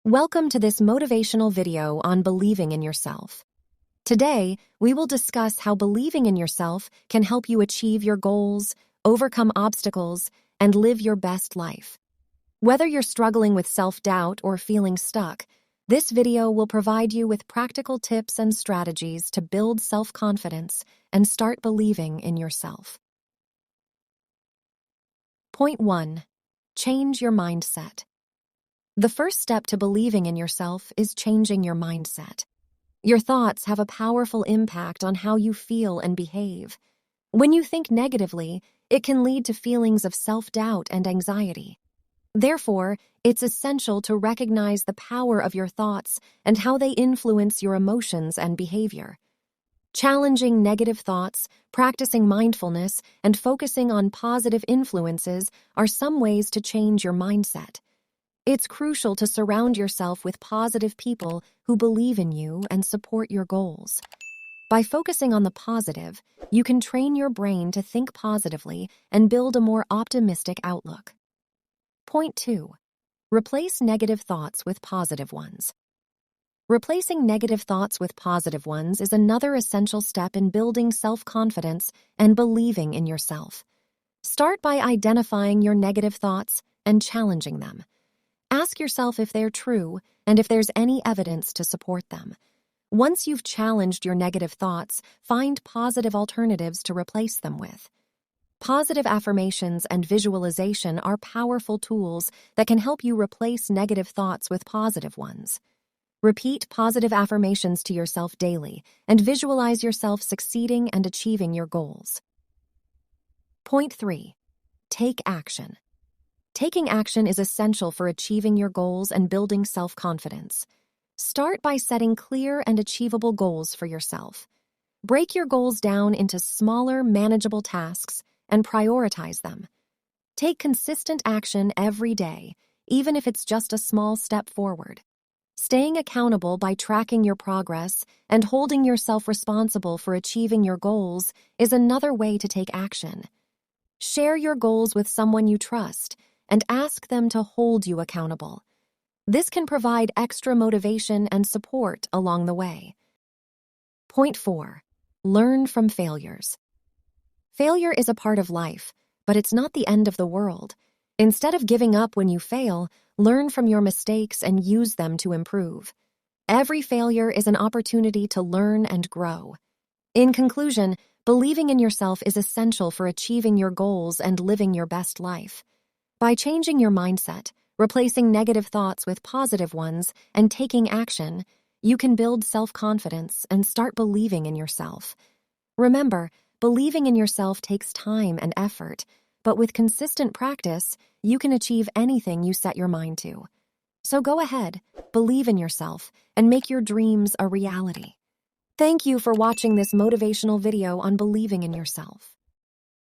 Welcome to this motivational video on believing in yourself. Today, we will discuss how believing in yourself can help you achieve your goals, overcome obstacles, and live your best life. Whether you're struggling with self-doubt or feeling stuck, this video will provide you with practical tips and strategies to build self-confidence and start believing in yourself. Point 1. Change your mindset. The first step to believing in yourself is changing your mindset. Your thoughts have a powerful impact on how you feel and behave. When you think negatively, it can lead to feelings of self-doubt and anxiety. Therefore, it's essential to recognize the power of your thoughts and how they influence your emotions and behavior. Challenging negative thoughts, practicing mindfulness, and focusing on positive influences are some ways to change your mindset. It's crucial to surround yourself with positive people who believe in you and support your goals. By focusing on the positive, you can train your brain to think positively and build a more optimistic outlook. Point 2. Replace negative thoughts with positive ones. Replacing negative thoughts with positive ones is another essential step in building self-confidence and believing in yourself. Start by identifying your negative thoughts and challenging them. Ask yourself if they're true and if there's any evidence to support them. Once you've challenged your negative thoughts, find positive alternatives to replace them with. Positive affirmations and visualization are powerful tools that can help you replace negative thoughts with positive ones. Repeat positive affirmations to yourself daily and visualize yourself succeeding and achieving your goals. Point 3. Take action. Taking action is essential for achieving your goals and building self-confidence. Start by setting clear and achievable goals for yourself. Break your goals down into smaller, manageable tasks and prioritize them. Take consistent action every day, even if it's just a small step forward. Staying accountable by tracking your progress and holding yourself responsible for achieving your goals is another way to take action. Share your goals with someone you trust and ask them to hold you accountable. This can provide extra motivation and support along the way. Point 4. Learn from failures. Failure is a part of life, but it's not the end of the world. Instead of giving up when you fail, learn from your mistakes and use them to improve. Every failure is an opportunity to learn and grow. In conclusion, believing in yourself is essential for achieving your goals and living your best life. By changing your mindset, replacing negative thoughts with positive ones, and taking action, you can build self-confidence and start believing in yourself. Remember, believing in yourself takes time and effort, but with consistent practice, you can achieve anything you set your mind to. So go ahead, believe in yourself, and make your dreams a reality. Thank you for watching this motivational video on believing in yourself.